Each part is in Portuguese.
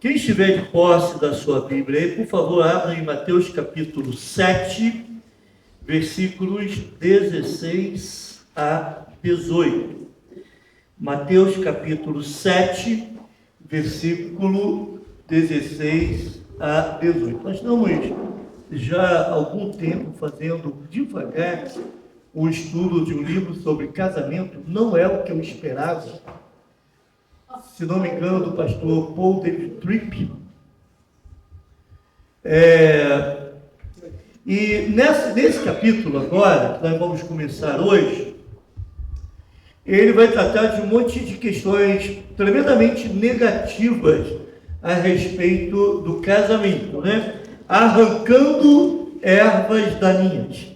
Quem estiver de posse da sua Bíblia aí, por favor, abra em Mateus capítulo 7, versículos 16 a 18. Mateus capítulo 7, versículo 16 a 18. Nós estamos já há algum tempo fazendo devagar o estudo de um livro sobre casamento. Não é o que eu esperava. Se não me engano, do pastor Paul David Tripp. E nesse capítulo agora, que nós vamos começar hoje, ele vai tratar de um monte de questões tremendamente negativas a respeito do casamento, né? Arrancando ervas daninhas.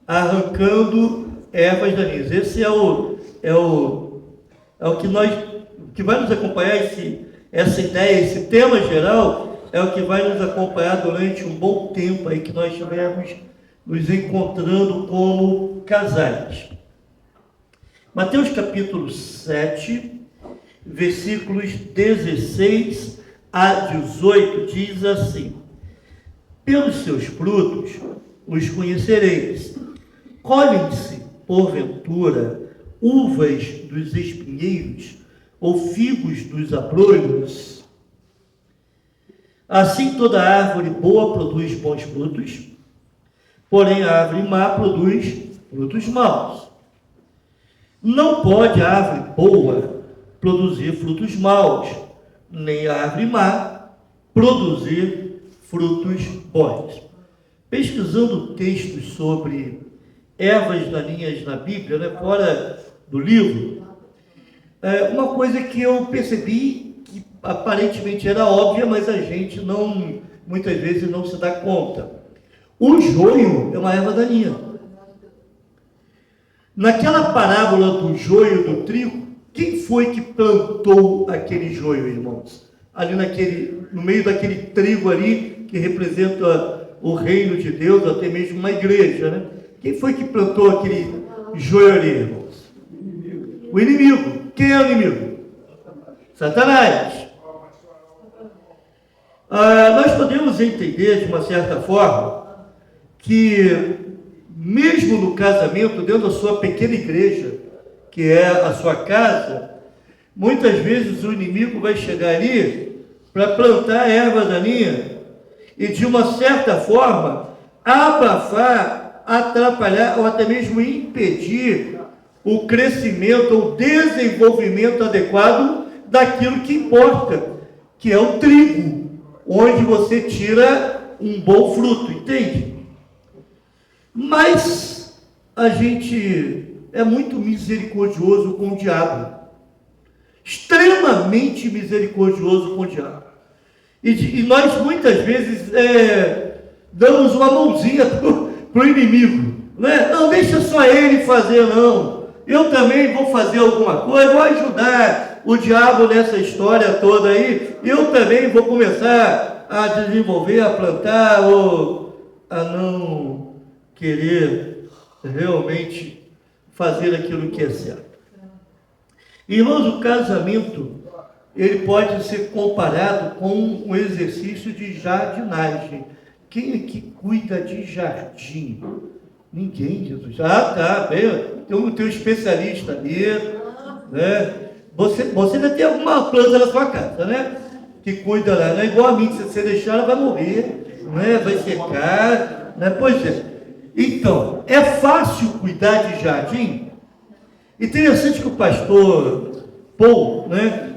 Arrancando ervas daninhas. Esse é o que vai nos acompanhar, essa ideia, esse tema geral, é o que vai nos acompanhar durante um bom tempo aí que nós estivermos nos encontrando como casais. Mateus capítulo 7, versículos 16 a 18, diz assim: pelos seus frutos os conhecereis. Colhem-se, porventura, uvas dos espinheiros, ou figos dos abrolhos? Assim toda árvore boa produz bons frutos, porém a árvore má produz frutos maus. Não pode a árvore boa produzir frutos maus, nem a árvore má produzir frutos bons. Pesquisando textos sobre ervas daninhas na Bíblia, né, fora do livro, uma coisa que eu percebi que aparentemente era óbvia, mas a gente muitas vezes não se dá conta. O joio é uma erva daninha. Naquela parábola do joio e do trigo, quem foi que plantou aquele joio, irmãos? Ali no meio daquele trigo ali, que representa o reino de Deus, até mesmo uma igreja, né? Quem foi que plantou aquele joio ali, irmãos? O inimigo. Quem é o inimigo? Satanás. Nós podemos entender, de uma certa forma, que mesmo no casamento, dentro da sua pequena igreja, que é a sua casa, muitas vezes o inimigo vai chegar ali para plantar erva daninha e, de uma certa forma, abafar, atrapalhar ou até mesmo impedir o crescimento ou desenvolvimento adequado daquilo que importa, que é o trigo, onde você tira um bom fruto, entende? Mas a gente é muito misericordioso com o diabo, extremamente misericordioso com o diabo. E nós muitas vezes damos uma mãozinha para o inimigo, né? Não, deixa só ele fazer, não. Eu também vou fazer alguma coisa, vou ajudar o diabo nessa história toda aí. Eu também vou começar a desenvolver, a plantar, ou a não querer realmente fazer aquilo que é certo. Irmãos, o casamento, ele pode ser comparado com um exercício de jardinagem. Quem aqui cuida de jardim? Ninguém, Jesus. Tá, tem um especialista ali, né? Você ainda tem alguma planta na sua casa, né? Que cuida lá, não é igual a mim, se você deixar ela vai morrer, né? Vai secar, né? Pois é. Então, é fácil cuidar de jardim? Interessante que o pastor Paul, né,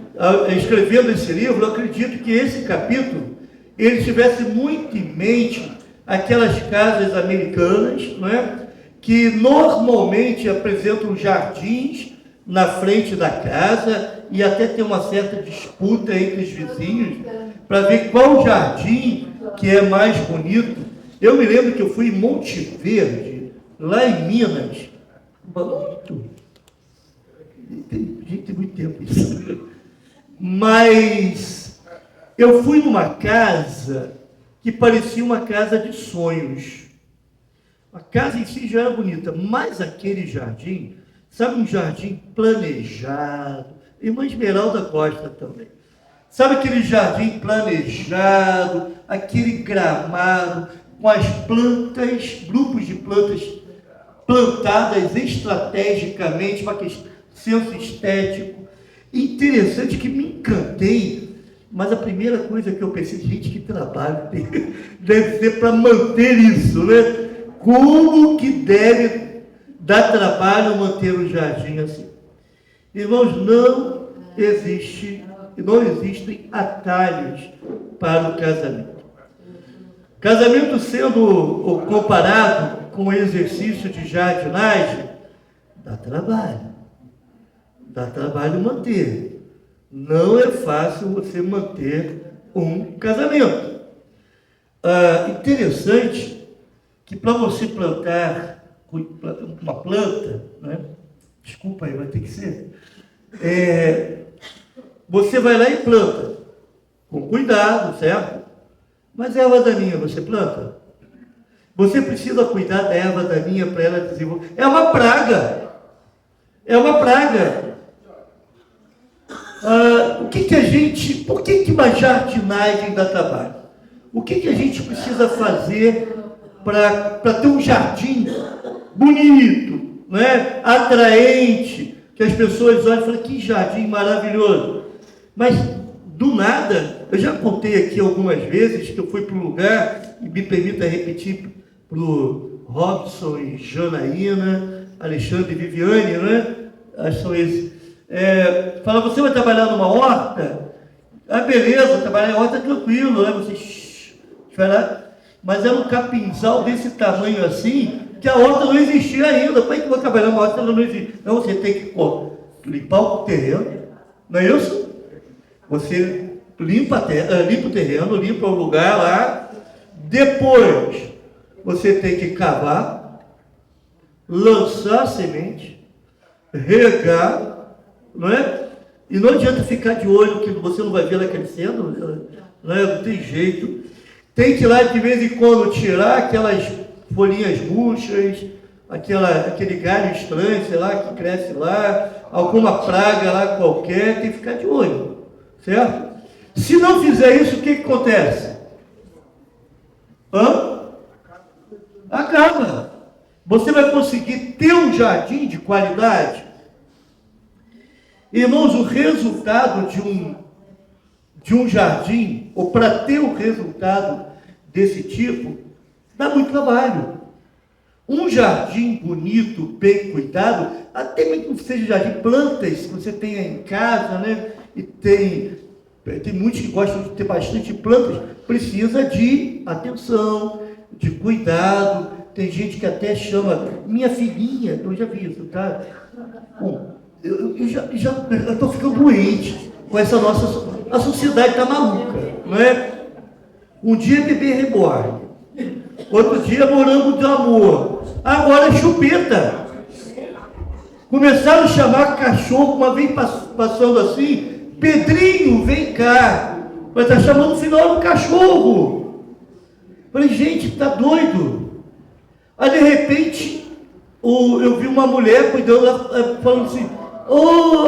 escrevendo esse livro, eu acredito que esse capítulo, ele tivesse muito em mente aquelas casas americanas, né, que normalmente apresentam jardins na frente da casa e até tem uma certa disputa entre os vizinhos para ver qual jardim que é mais bonito. Eu me lembro que eu fui em Monte Verde, lá em Minas, tem muito tempo isso, mas eu fui numa casa que parecia uma casa de sonhos. A casa em si já era bonita, mas aquele jardim, sabe, um jardim planejado. Irmã Esmeralda gosta também. Sabe aquele jardim planejado, aquele gramado, com as plantas, grupos de plantas plantadas estrategicamente, para senso estético. Interessante que me encantei, mas a primeira coisa que eu pensei, gente, que trabalho deve ser para manter isso, né? Como que deve dar trabalho manter um jardim assim? Irmãos, não existem atalhos para o casamento. Casamento sendo comparado com o exercício de jardinagem, dá trabalho. Dá trabalho manter. Não é fácil você manter um casamento. Interessante que para você plantar uma planta, né? Desculpa aí, vai ter que ser. Você vai lá e planta, com cuidado, certo? Mas a erva daninha você planta? Você precisa cuidar da erva daninha para ela desenvolver. É uma praga. É uma praga. Por que uma jardinagem dá trabalho? O que a gente precisa fazer para ter um jardim bonito, né? Atraente, que as pessoas olham e falam, que jardim maravilhoso. Mas, do nada, eu já contei aqui algumas vezes que eu fui para um lugar, e me permita repetir para o Robson e Janaína, Alexandre e Viviane, né? Acho que são esses. Fala, você vai trabalhar numa horta? Ah, beleza, trabalhar em horta tranquilo, né? Você vai lá. Mas era um capinzal desse tamanho assim, que a horta não existia ainda. Como é que eu vou trabalhar numa horta que não existe? Então você tem que limpar o terreno, não é isso? Você limpa o terreno, limpa o lugar lá. Depois, você tem que cavar, lançar a semente, regar, não é? E não adianta ficar de olho que você não vai ver ela crescendo, não tem jeito. Tem que ir lá de vez em quando tirar aquelas folhinhas murchas, aquele galho estranho, sei lá, que cresce lá, alguma praga lá qualquer, tem que ficar de olho, certo? Se não fizer isso, o que acontece? Acaba. Você vai conseguir ter um jardim de qualidade? Irmãos, o resultado de um jardim, ou para ter o resultado desse tipo, dá muito trabalho. Um jardim bonito, bem cuidado, até mesmo que seja jardim, plantas que você tenha em casa, né? E tem muitos que gostam de ter bastante plantas, precisa de atenção, de cuidado. Tem gente que até chama, minha filhinha, eu já vi isso, tá? Bom, eu estou ficando doente com essa a sociedade está maluca, não é? Um dia bebê reborn, outro dia morango de amor, agora é chupeta. Começaram a chamar cachorro, uma vez passando assim, Pedrinho, vem cá, vai estar chamando o final do cachorro. Falei, gente, tá doido. Aí de repente, eu vi uma mulher cuidando, falando assim,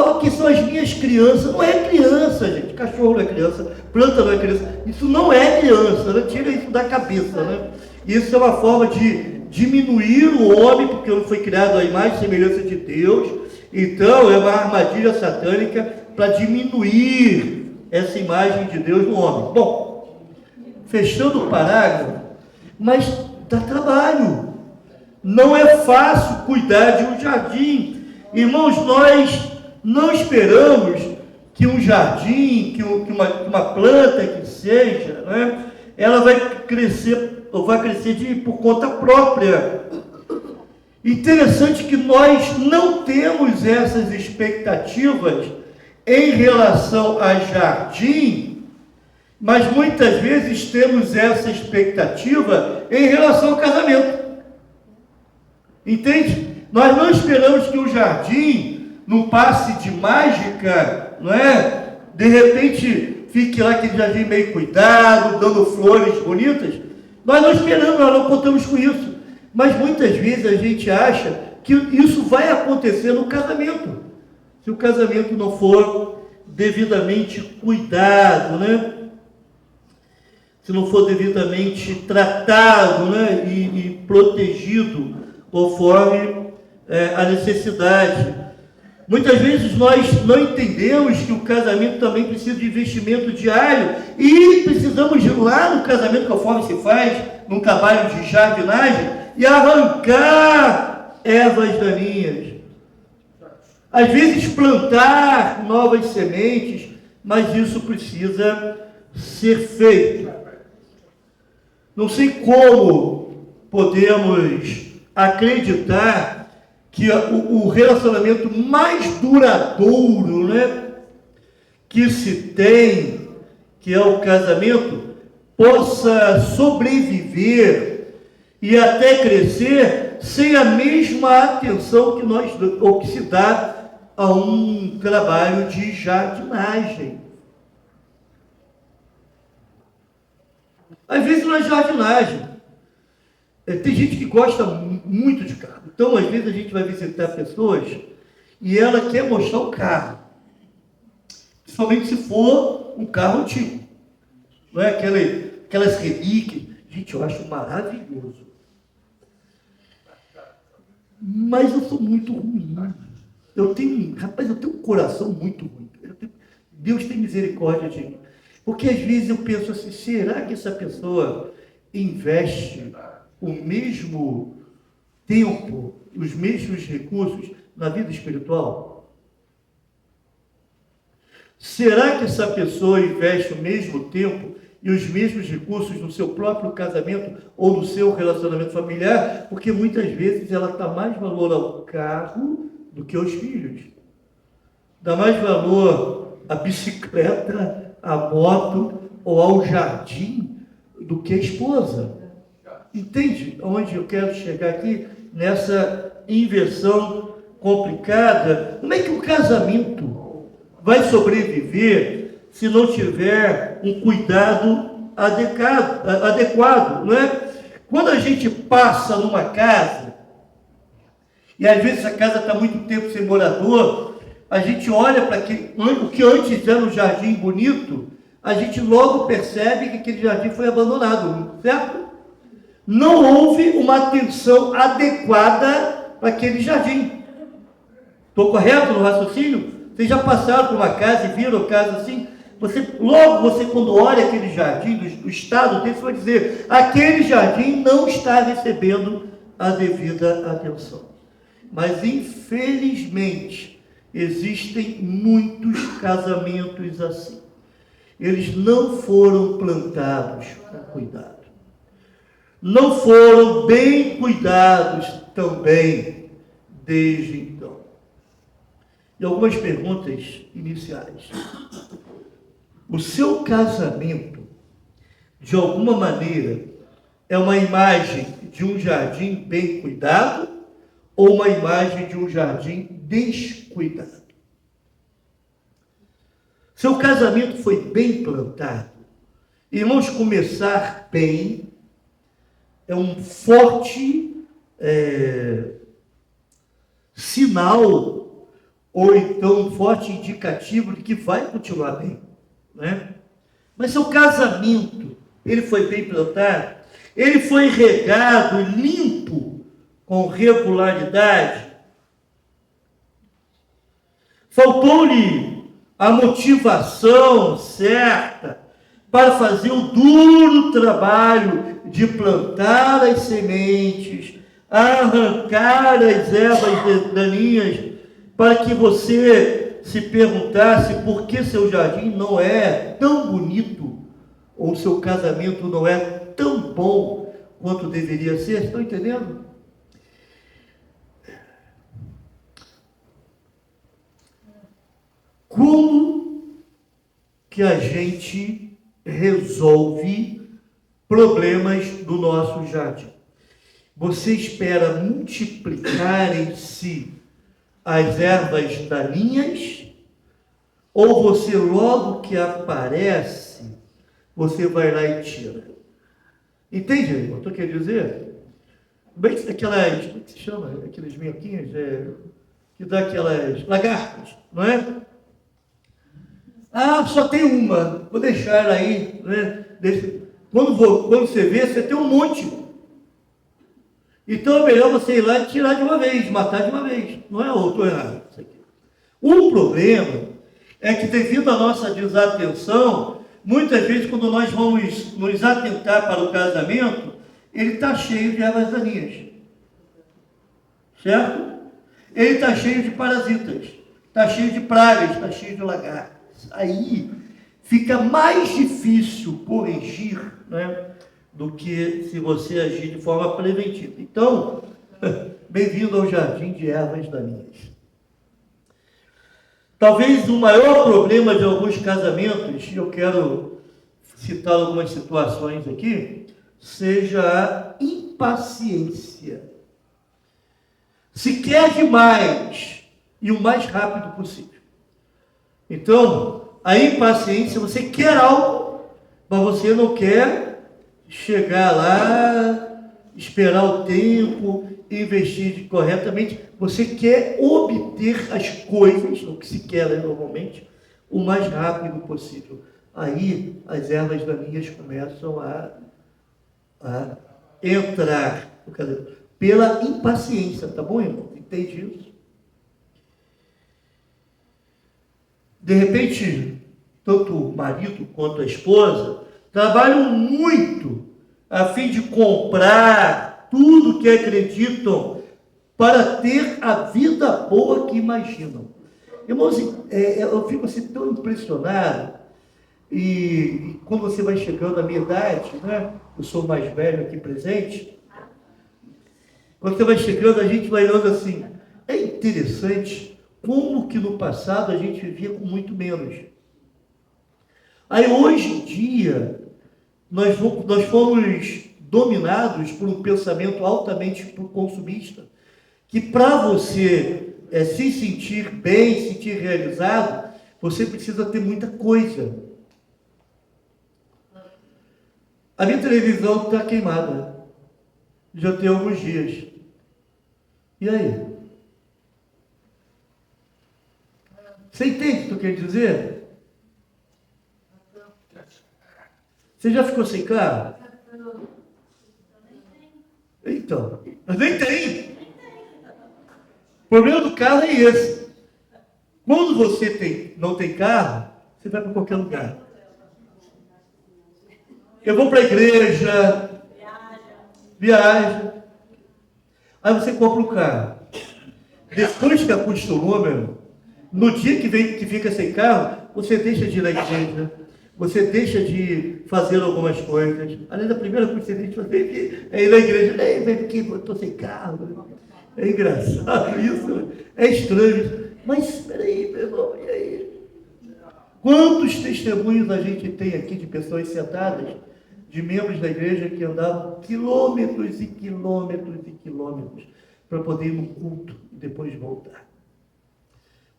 aqui são as minhas crianças. Não é criança, gente. Cachorro não é criança, planta não é criança. Isso não é criança, né? Tira isso da cabeça, né? Isso é uma forma de diminuir o homem, porque ele foi criado à imagem e semelhança de Deus. Então, é uma armadilha satânica para diminuir essa imagem de Deus no homem. Bom, fechando o parágrafo, mas dá trabalho. Não é fácil cuidar de um jardim. Irmãos, nós não esperamos que um jardim, que uma planta que seja, né, ela vai crescer, ou vai crescer por conta própria. Interessante que nós não temos essas expectativas em relação a jardim, mas muitas vezes temos essa expectativa em relação ao casamento. Entende? Nós não esperamos que o jardim, num passe de mágica, não é? De repente, fique lá aquele jardim meio cuidado, dando flores bonitas. Nós não esperamos, nós não contamos com isso. Mas muitas vezes a gente acha que isso vai acontecer no casamento. Se o casamento não for devidamente cuidado, né? Se não for devidamente tratado, né? E protegido conforme a necessidade. Muitas vezes nós não entendemos que o casamento também precisa de investimento diário e precisamos ir lá no casamento, conforme se faz, num trabalho de jardinagem, e arrancar ervas daninhas. Às vezes plantar novas sementes, mas isso precisa ser feito. Não sei como podemos acreditar que o relacionamento mais duradouro, né, que se tem, que é o casamento, possa sobreviver e até crescer sem a mesma atenção que se dá a um trabalho de jardinagem. Às vezes na jardinagem, tem gente que gosta muito de carro. Então, às vezes, a gente vai visitar pessoas e ela quer mostrar o carro. Principalmente se for um carro antigo. Não é aquelas relíquias. Gente, eu acho maravilhoso. Mas eu sou muito ruim. Eu tenho um coração muito ruim. Deus tem misericórdia de mim. Porque às vezes eu penso assim, será que essa pessoa investe o mesmo tempo, os mesmos recursos na vida espiritual? Será que essa pessoa investe o mesmo tempo e os mesmos recursos no seu próprio casamento ou no seu relacionamento familiar? Porque muitas vezes ela dá mais valor ao carro do que aos filhos. Dá mais valor à bicicleta, à moto ou ao jardim do que a esposa. Entende onde eu quero chegar aqui? Nessa inversão complicada. Como é que o casamento vai sobreviver se não tiver um cuidado adequado, não é? Quando a gente passa numa casa, e às vezes a casa está muito tempo sem morador, a gente olha para o que antes era um jardim bonito, a gente logo percebe que aquele jardim foi abandonado, certo? Não houve uma atenção adequada para aquele jardim. Estou correto no raciocínio? Vocês já passaram por uma casa e viram casa assim? Você quando olha aquele jardim, do estado dele, você vai dizer, aquele jardim não está recebendo a devida atenção. Mas, infelizmente, existem muitos casamentos assim. Eles não foram plantados com cuidado. Não foram bem cuidados também desde então. E algumas perguntas iniciais. O seu casamento, de alguma maneira, é uma imagem de um jardim bem cuidado ou uma imagem de um jardim descuidado? Seu casamento foi bem plantado. Irmãos, começar bem é um forte sinal, ou então um forte indicativo de que vai continuar bem, né? Mas seu casamento, ele foi bem plantado, ele foi regado e limpo com regularidade. Faltou-lhe a motivação certa para fazer o duro trabalho de plantar as sementes, arrancar as ervas daninhas, para que você se perguntasse por que seu jardim não é tão bonito, ou seu casamento não é tão bom quanto deveria ser. Estão entendendo? Como que a gente resolve problemas do nosso jardim? Você espera multiplicar em si as ervas daninhas, ou você logo que aparece, você vai lá e tira? Entende, irmão? O que eu quero dizer? Bem, como é que se chama? Aqueles minhoquinhos que dá aquelas lagartas, não é? Ah, só tem uma, vou deixar ela aí, né? Quando você vê, você tem um monte. Então é melhor você ir lá e tirar de uma vez, matar de uma vez. Não é outro errado. Isso aqui. O problema é que devido à nossa desatenção, muitas vezes quando nós vamos nos atentar para o casamento, ele está cheio de ervas daninhas. Certo? Ele está cheio de parasitas, está cheio de pragas, está cheio de lagartos. Aí fica mais difícil corrigir, né, do que se você agir de forma preventiva. Então, bem-vindo ao jardim de ervas daninhas. Talvez o maior problema de alguns casamentos, e eu quero citar algumas situações aqui, seja a impaciência. Se quer demais e o mais rápido possível. Então, a impaciência, você quer algo, mas você não quer chegar lá, esperar o tempo, investir corretamente. Você quer obter as coisas, o que se quer normalmente, o mais rápido possível. Aí as ervas daninhas começam a entrar pela impaciência, tá bom, irmão? Entende isso? De repente, tanto o marido quanto a esposa trabalham muito a fim de comprar tudo que acreditam para ter a vida boa que imaginam. Irmãos, eu fico assim tão impressionado, e quando você vai chegando à minha idade, né? Eu sou o mais velho aqui presente, quando você vai chegando, a gente vai olhando assim, é interessante como que no passado a gente vivia com muito menos. Aí hoje em dia, nós fomos dominados por um pensamento altamente consumista, que para você se sentir bem, se sentir realizado, você precisa ter muita coisa. A minha televisão está queimada, já tem alguns dias. E aí? Você entende o que eu quero dizer? Você já ficou sem carro? Então, mas nem tem. O problema do carro é esse. Quando você não tem carro, você vai para qualquer lugar. Eu vou para a igreja, viaja. Aí você compra o carro. Depois que acostumou, meu irmão, no dia que fica sem carro, você deixa de ir na igreja, você deixa de fazer algumas coisas. Além da primeira coisa que você deixa de fazer é ir na igreja. Ei, vem aqui, eu estou sem carro. É engraçado isso, é estranho. Mas espera aí, meu irmão, e aí? Quantos testemunhos a gente tem aqui de pessoas sentadas, de membros da igreja que andavam quilômetros e quilômetros e quilômetros para poder ir no culto e depois voltar.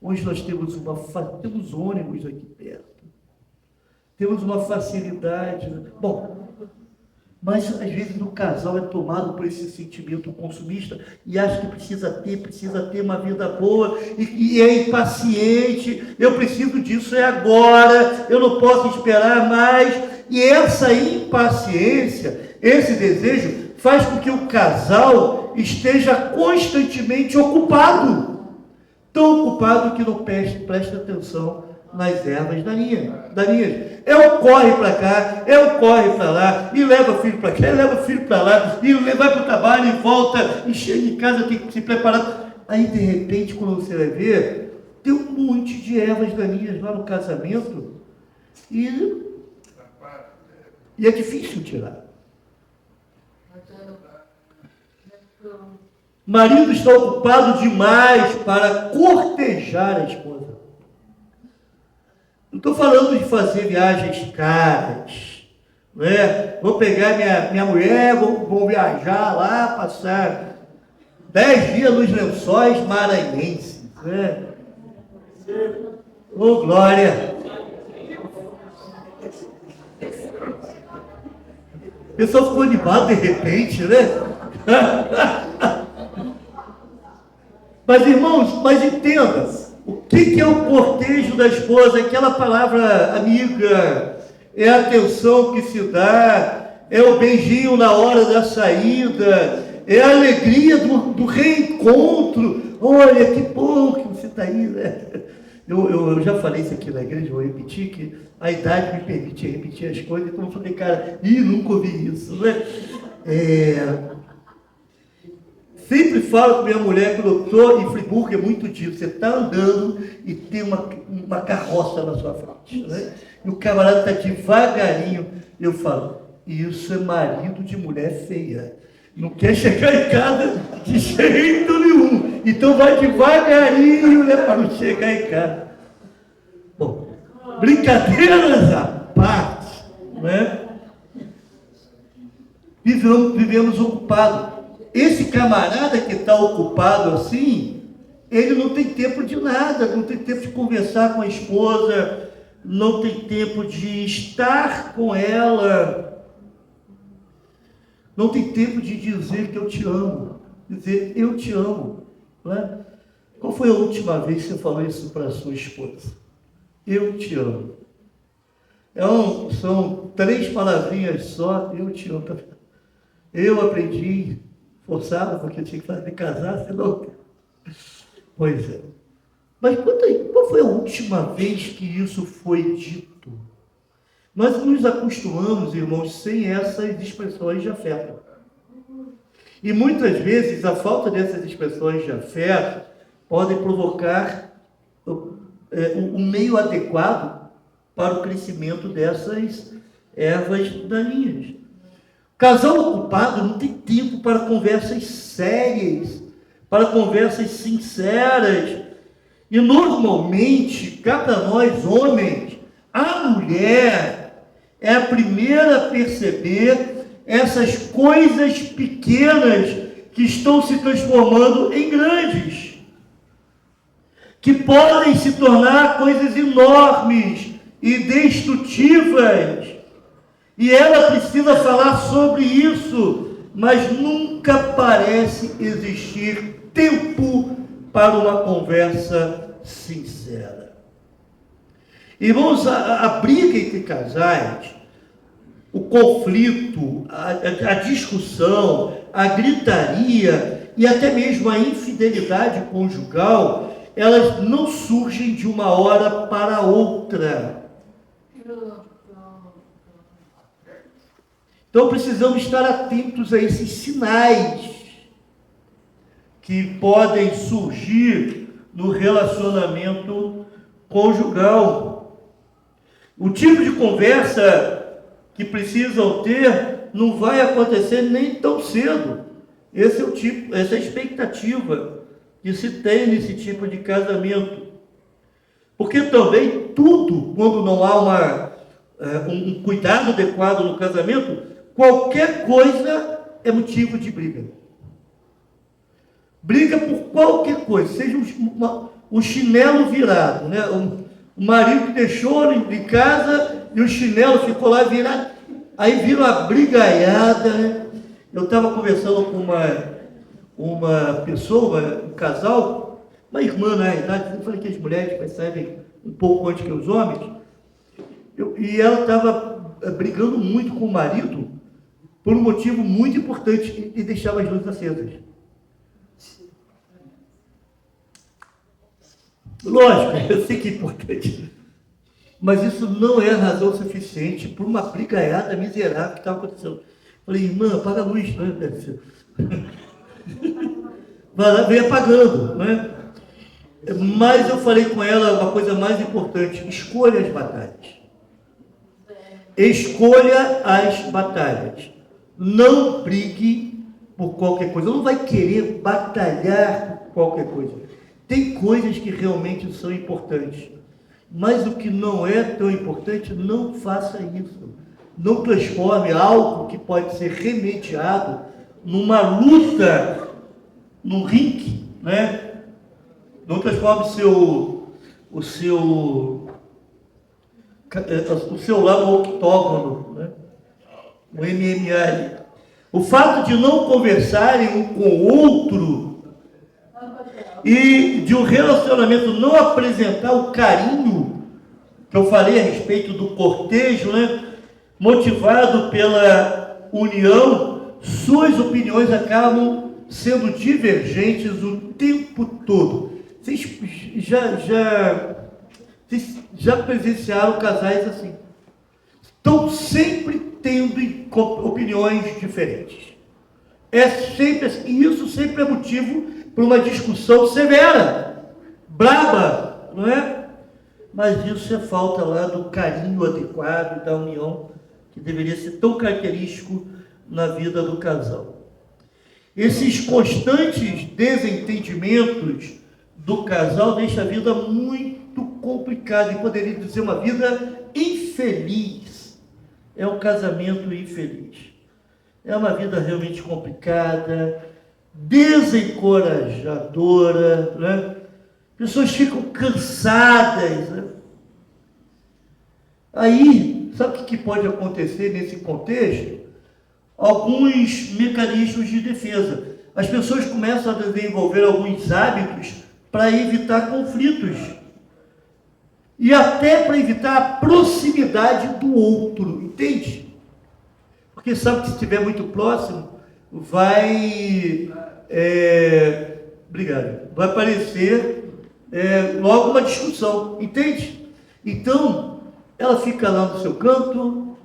Hoje nós temos ônibus aqui perto, temos uma facilidade. Bom, mas às vezes o casal é tomado por esse sentimento consumista e acha que precisa ter uma vida boa e é impaciente. Eu preciso disso, é agora, eu não posso esperar mais. E essa impaciência, esse desejo, faz com que o casal esteja constantemente ocupado. Tão ocupado que não presta atenção nas ervas daninhas. É um corre para cá, é um corre para lá, e leva o filho para cá, e leva o filho para lá, e vai para o trabalho e volta, e chega em casa, tem que se preparar. Aí, de repente, quando você vai ver, tem um monte de ervas daninhas lá no casamento, e é difícil tirar. O marido está ocupado demais para cortejar a esposa. Não estou falando de fazer viagens caras, não é? Vou pegar minha mulher, vou viajar lá, passar 10 dias nos Lençóis Maranhenses, né? Ô, glória! A pessoa ficou animada de repente, né? Mas, irmãos, entenda, o que é o cortejo da esposa? Aquela palavra amiga, é a atenção que se dá, é o beijinho na hora da saída, é a alegria do reencontro. Olha, que bom que você está aí, né? Eu já falei isso aqui na igreja, vou repetir, que a idade me permite repetir as coisas, então eu falei, cara, nunca ouvi isso, né? Sempre falo com minha mulher que eu estou em Friburgo, é muito disso. Você está andando e tem uma carroça na sua frente, né? E o camarada está devagarinho. Eu falo, isso é marido de mulher feia. Não quer chegar em casa de jeito nenhum. Então vai devagarinho, né, para não chegar em casa. Bom, brincadeiras à parte, né? Vivemos ocupados. Esse camarada que está ocupado assim, ele não tem tempo de nada, não tem tempo de conversar com a esposa, não tem tempo de estar com ela, não tem tempo de dizer que eu te amo, dizer eu te amo, né? Qual foi a última vez que você falou isso para a sua esposa? Eu te amo. São 3 palavrinhas só, eu te amo. Eu aprendi forçado, porque eu tinha que fazer casar, senão... Pois é. Mas qual foi a última vez que isso foi dito? Nós nos acostumamos, irmãos, sem essas expressões de afeto. E muitas vezes a falta dessas expressões de afeto podem provocar um meio adequado para o crescimento dessas ervas daninhas. Casal ocupado não tem tempo para conversas sérias, para conversas sinceras. E normalmente, cá para nós homens, a mulher é a primeira a perceber essas coisas pequenas que estão se transformando em grandes, que podem se tornar coisas enormes e destrutivas. E ela precisa falar sobre isso, mas nunca parece existir tempo para uma conversa sincera. Irmãos, a briga entre casais, o conflito, a discussão, a gritaria e até mesmo a infidelidade conjugal, elas não surgem de uma hora para outra. Então precisamos estar atentos a esses sinais que podem surgir no relacionamento conjugal. O tipo de conversa que precisam ter não vai acontecer nem tão cedo. Essa é a expectativa que se tem nesse tipo de casamento. Porque também tudo, quando não há um cuidado adequado no casamento, qualquer coisa é motivo de briga. Briga por qualquer coisa, seja um chinelo virado, né? O marido que deixou em casa e o chinelo ficou lá virado, aí vira uma brigaiada, né? Eu estava conversando com uma pessoa, um casal, uma irmã na realidade, eu falei que as mulheres percebem um pouco antes que os homens, e ela estava brigando muito com o marido por um motivo muito importante, e deixava as luzes acesas. Lógico, eu sei que é importante, mas isso não é razão suficiente para uma brigaiada miserável que estava acontecendo. Falei, irmã, apaga a luz, né? Vai lá, vem apagando, né? Mas eu falei com ela uma coisa mais importante: escolha as batalhas. Escolha as batalhas. Não brigue por qualquer coisa. Não vai querer batalhar por qualquer coisa. Tem coisas que realmente são importantes, mas o que não é tão importante, não faça isso. Não transforme algo que pode ser remediado numa luta, num ringue, né? Não transforme o seu lá no octógono, né? O MMA. O fato de não conversarem um com o outro e de um relacionamento não apresentar o carinho, que eu falei a respeito do cortejo, né? Motivado pela união, suas opiniões acabam sendo divergentes o tempo todo. Vocês já presenciaram casais assim? Estão sempre tendo opiniões diferentes. É sempre assim, e isso sempre é motivo para uma discussão severa, braba, não é? Mas isso é falta lá do carinho adequado, da união, que deveria ser tão característico na vida do casal. Esses constantes desentendimentos do casal deixam a vida muito complicada, e poderia dizer uma vida infeliz. É um casamento infeliz. É uma vida realmente complicada, desencorajadora, né? Pessoas ficam cansadas, né? Aí, sabe o que pode acontecer nesse contexto? Alguns mecanismos de defesa. As pessoas começam a desenvolver alguns hábitos para evitar conflitos. E até para evitar a proximidade do outro, entende? Porque sabe que se estiver muito próximo, vai aparecer logo uma discussão, entende? Então, ela fica lá no seu canto,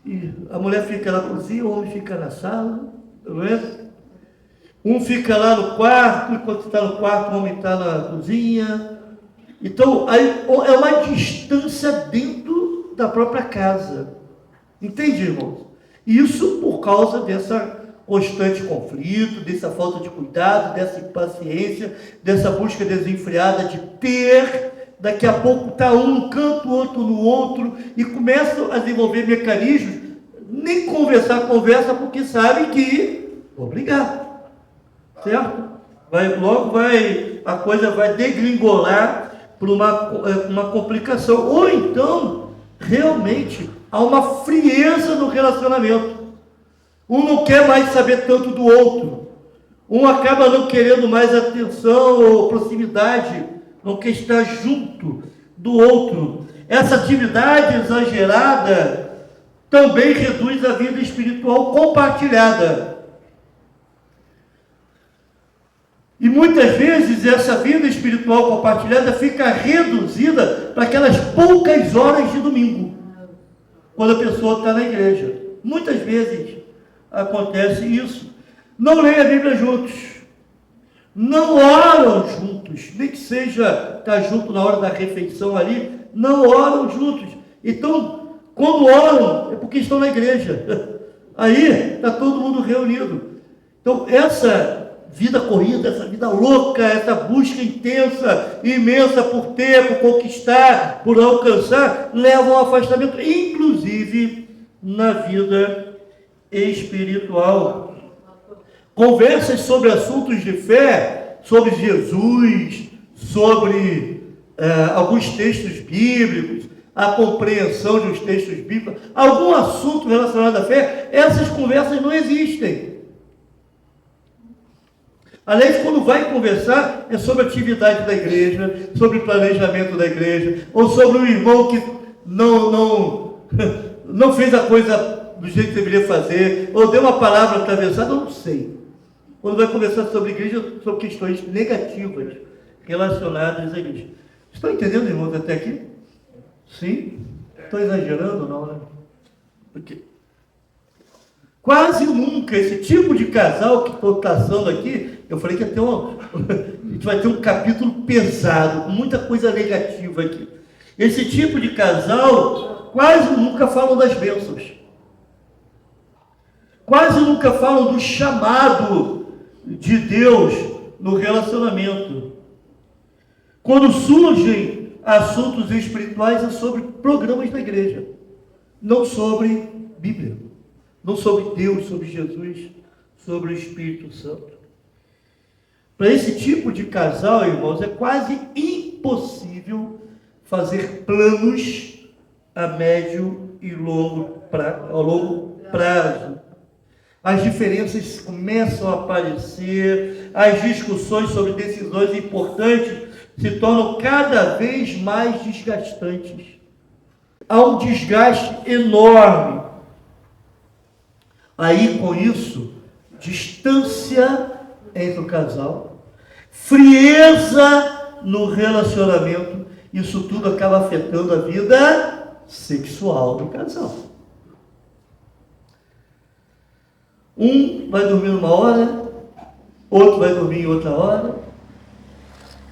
e a mulher fica na cozinha, o homem fica na sala, não é? Um fica lá no quarto, enquanto está no quarto, o homem está na cozinha. Então, aí, é uma distância dentro da própria casa. Entende, irmãos? Isso por causa dessa constante conflito, dessa falta de cuidado, dessa impaciência, dessa busca desenfreada de ter. Daqui a pouco está um no canto, outro no outro, e começam a desenvolver mecanismos, nem conversa, porque sabem que vão brigar, certo? A coisa vai degringolar por uma complicação, ou então, realmente, há uma frieza no relacionamento. Um não quer mais saber tanto do outro, um acaba não querendo mais atenção ou proximidade, não quer estar junto do outro. Essa atividade exagerada também reduz a vida espiritual compartilhada. E muitas vezes essa vida espiritual compartilhada fica reduzida para aquelas poucas horas de domingo, quando a pessoa está na igreja. Muitas vezes acontece isso. Não leem a Bíblia juntos, não oram juntos, nem que seja estar junto na hora da refeição ali, não oram juntos. Então, quando oram, é porque estão na igreja. Aí está todo mundo reunido. Então, essa vida corrida, essa vida louca, essa busca intensa, imensa por ter, por conquistar, por alcançar, leva ao afastamento, inclusive na vida espiritual. Conversas sobre assuntos de fé, sobre Jesus, sobre alguns textos bíblicos, a compreensão de uns textos bíblicos, algum assunto relacionado à fé, essas conversas não existem. Aliás, quando vai conversar, é sobre a atividade da igreja, sobre o planejamento da igreja, ou sobre um irmão que não fez a coisa do jeito que deveria fazer, ou deu uma palavra atravessada, eu não sei. Quando vai conversar sobre a igreja, sobre questões negativas relacionadas à igreja. Estão entendendo, irmãos, até aqui? Sim? Estou exagerando ou não, né? Porque quase nunca esse tipo de casal que estou traçando aqui, eu falei que ia ter a gente vai ter um capítulo pesado, com muita coisa negativa aqui. Esse tipo de casal quase nunca falam das bênçãos. Quase nunca falam do chamado de Deus no relacionamento. Quando surgem assuntos espirituais, é sobre programas da igreja, não sobre Bíblia, não sobre Deus, sobre Jesus, sobre o Espírito Santo. Para esse tipo de casal, irmãos, é quase impossível fazer planos a médio e longo prazo. as diferenças começam a aparecer, as discussões sobre decisões importantes se tornam cada vez mais desgastantes. Há um desgaste enorme. Aí, com isso, distância entre o casal, frieza no relacionamento, isso tudo acaba afetando a vida sexual do casal. Um vai dormir numa hora, outro vai dormir em outra hora,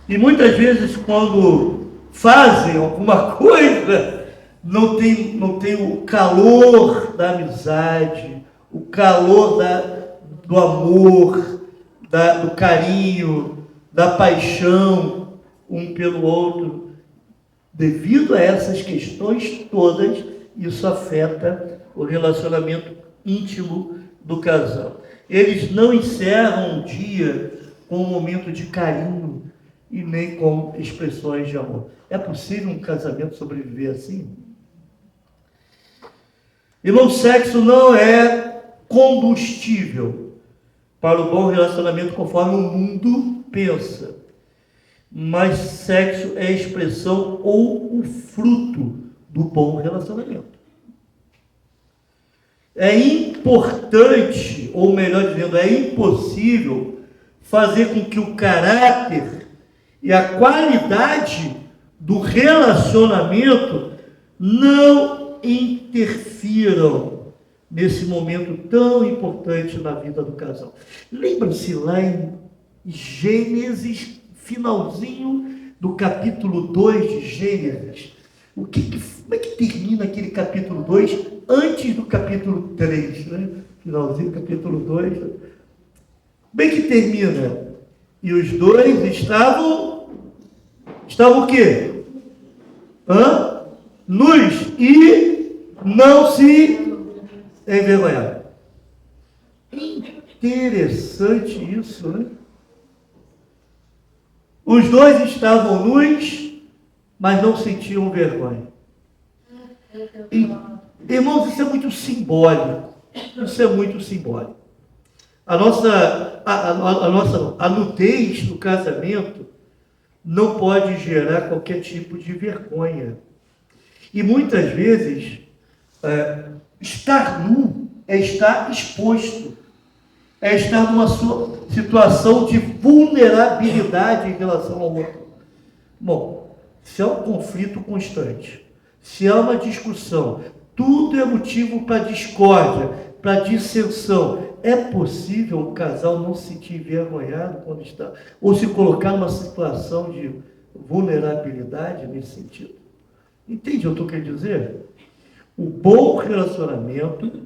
e muitas vezes quando fazem alguma coisa, não tem o calor da amizade, o calor do amor, do carinho, da paixão um pelo outro. Devido a essas questões todas, isso afeta o relacionamento íntimo do casal. Eles não encerram um dia com um momento de carinho e nem com expressões de amor. É possível um casamento sobreviver assim? Irmão, sexo não é combustível para o bom relacionamento conforme o mundo pensa. Mas sexo é a expressão ou o fruto do bom relacionamento. É importante, ou melhor dizendo, é impossível fazer com que o caráter e a qualidade do relacionamento não interfiram nesse momento tão importante na vida do casal. Lembra-se lá em Gênesis, finalzinho do capítulo 2 de Gênesis, como é que termina aquele capítulo 2 antes do capítulo 3, né? Finalzinho do capítulo 2. Como é que termina? E os dois estavam o quê? Nus e não se envergonharam. Interessante isso, né? Os dois estavam nus, mas não sentiam vergonha. Irmãos, isso é muito simbólico. Isso é muito simbólico. A nudez no casamento não pode gerar qualquer tipo de vergonha. E muitas vezes, estar nu é estar exposto, é estar numa situação de vulnerabilidade em relação ao outro. Bom, se há um conflito constante, se há uma discussão, tudo é motivo para discórdia, para dissensão. É possível o casal não se sentir envergonhado quando está, ou se colocar numa situação de vulnerabilidade nesse sentido? Entende o que eu estou querendo dizer? O bom relacionamento,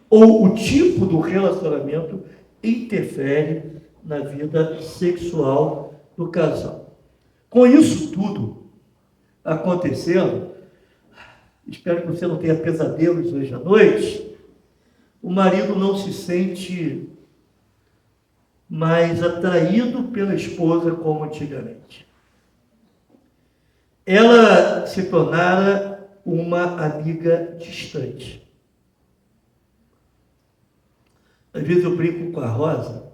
ou o tipo do relacionamento, interfere na vida sexual do casal. Com isso tudo acontecendo, espero que você não tenha pesadelos hoje à noite, o marido não se sente mais atraído pela esposa como antigamente. Ela se tornara uma amiga distante. Às vezes eu brinco com a Rosa,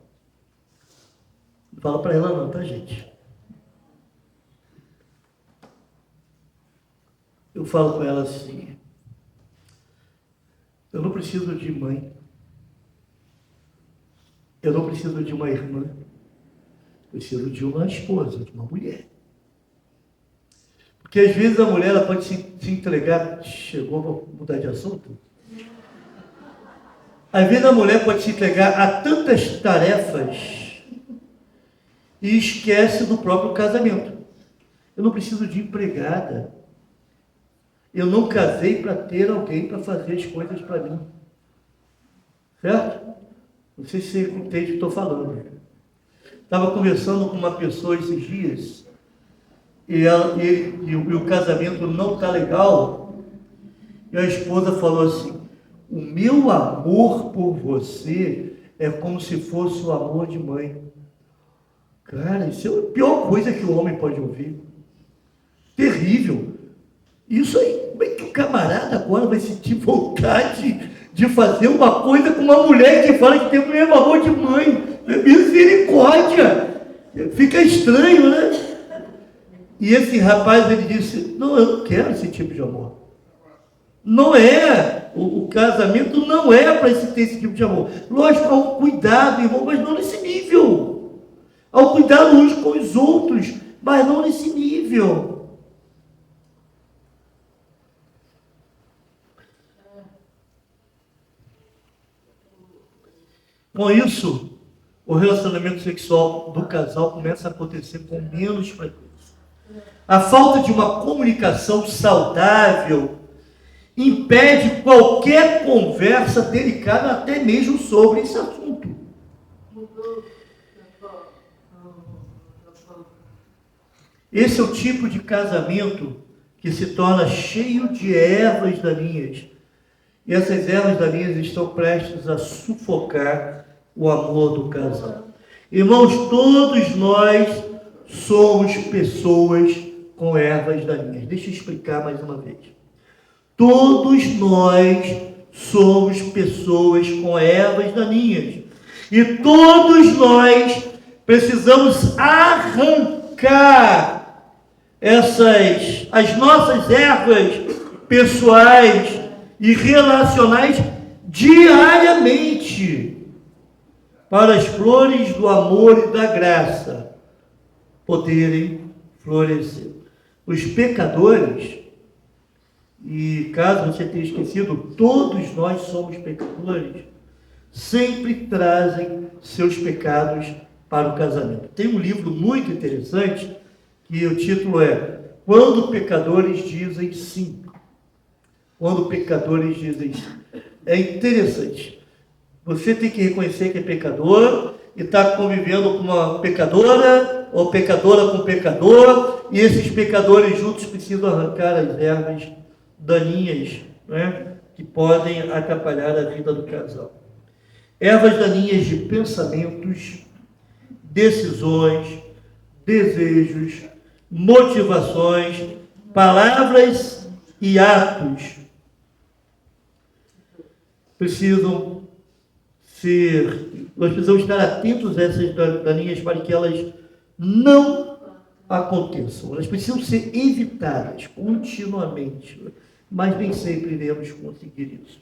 não falo para ela não, tá, gente? Eu falo com ela assim, eu não preciso de mãe, eu não preciso de uma irmã, eu preciso de uma esposa, de uma mulher. Porque às vezes a mulher ela pode se entregar, chegou, vou mudar de assunto? Às vezes a mulher pode se entregar a tantas tarefas e esquece do próprio casamento. Eu não preciso de empregada. Eu não casei para ter alguém para fazer as coisas para mim. Certo? Não sei se você entende o que estou falando. Estava conversando com uma pessoa esses dias e o casamento não está legal. E a esposa falou assim, o meu amor por você é como se fosse o amor de mãe. Cara, isso é a pior coisa que o homem pode ouvir. Terrível. Isso aí, como é que o camarada agora vai sentir vontade de fazer uma coisa com uma mulher que fala que tem o mesmo amor de mãe. Misericórdia! Fica estranho, né? E esse rapaz, ele disse, não, eu não quero esse tipo de amor. Não é, o casamento não é para ter esse tipo de amor. Lógico, há um cuidado, irmão, mas não nesse nível. Há um cuidado uns com os outros, mas não nesse nível. Com isso, o relacionamento sexual do casal começa a acontecer com menos frequência. A falta de uma comunicação saudável impede qualquer conversa delicada, até mesmo sobre esse assunto. Esse é o tipo de casamento que se torna cheio de ervas daninhas. E essas ervas daninhas estão prestes a sufocar o amor do casal. Irmãos, todos nós somos pessoas com ervas daninhas. Deixa eu explicar mais uma vez. Todos nós somos pessoas com ervas daninhas. E todos nós precisamos arrancar as nossas ervas pessoais e relacionais diariamente para as flores do amor e da graça poderem florescer. Os pecadores, e caso você tenha esquecido, todos nós somos pecadores, sempre trazem seus pecados para o casamento. Tem um livro muito interessante, que o título é Quando Pecadores Dizem Sim. Quando pecadores dizem sim. É interessante. Você tem que reconhecer que é pecador e está convivendo com uma pecadora, ou pecadora com pecador, e esses pecadores juntos precisam arrancar as ervas daninhas, né, que podem atrapalhar a vida do casal. Ervas daninhas de pensamentos, decisões, desejos, motivações, palavras e atos nós precisamos estar atentos a essas daninhas para que elas não aconteçam. Elas precisam ser evitadas continuamente, mas nem sempre iremos conseguir isso.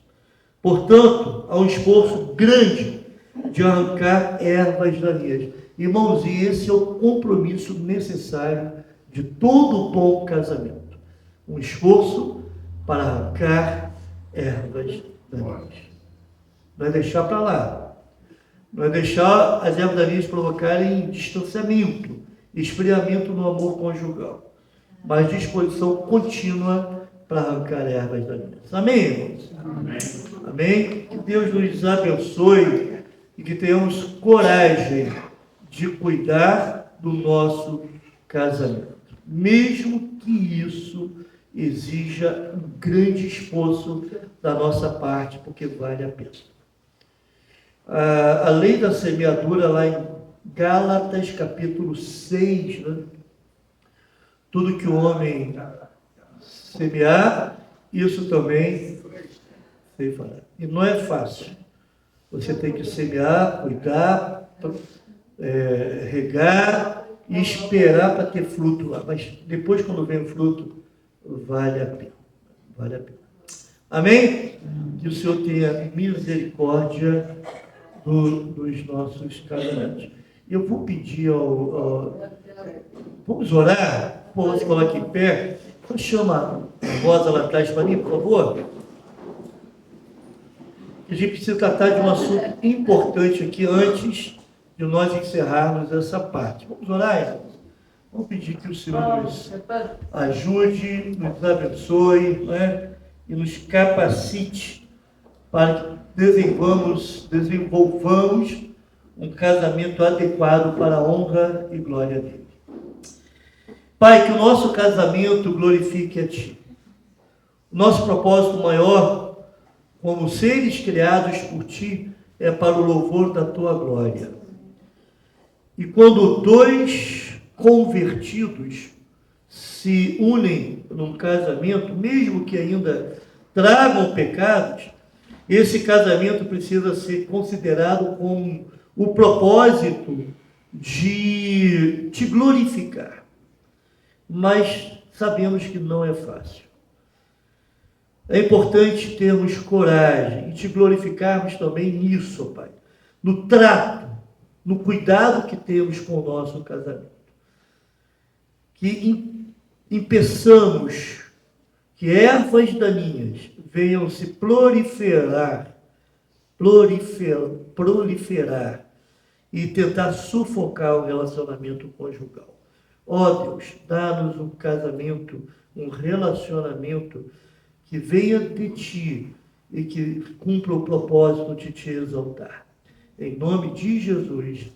Portanto, há um esforço grande de arrancar ervas daninhas. Irmãos, e esse é o compromisso necessário de todo bom casamento. Um esforço para arrancar ervas daninhas. Não é deixar para lá. Não é deixar as ervas daninhas provocarem distanciamento, esfriamento no amor conjugal, mas disposição contínua para arrancar ervas daninhas. Amém, irmãos? Amém. Amém? Que Deus nos abençoe e que tenhamos coragem de cuidar do nosso casamento, mesmo que isso exija um grande esforço da nossa parte, porque vale a pena. A lei da semeadura, lá em Gálatas, capítulo 6, né? Tudo que o homem semear, isso também sei falar. E não é fácil. Você tem que semear, cuidar, regar e esperar para ter fruto lá. Mas depois, quando vem o fruto, vale a pena. Vale a pena. Amém? Que o Senhor tenha misericórdia dos nossos casamentos. Eu vou pedir vamos orar? Vamos se colocar em pé. Chama a Rosa lá atrás para mim, por favor. A gente precisa tratar de um assunto importante aqui antes de nós encerrarmos essa parte. Vamos orar, irmãos? Vamos pedir que o Senhor nos ajude, nos abençoe, né? E nos capacite para que desenvolvamos um casamento adequado para a honra e glória dele. Pai, que o nosso casamento glorifique a Ti. O nosso propósito maior, como seres criados por Ti, é para o louvor da Tua glória. E quando dois convertidos se unem num casamento, mesmo que ainda tragam pecados, esse casamento precisa ser considerado com o propósito de te glorificar. Mas sabemos que não é fácil. É importante termos coragem e te glorificarmos também nisso, Pai. No trato, no cuidado que temos com o nosso casamento. Que impeçamos que ervas daninhas venham se proliferar e tentar sufocar o relacionamento conjugal. Ó Deus, dá-nos um casamento, um relacionamento que venha de Ti e que cumpra o propósito de Te exaltar. Em nome de Jesus.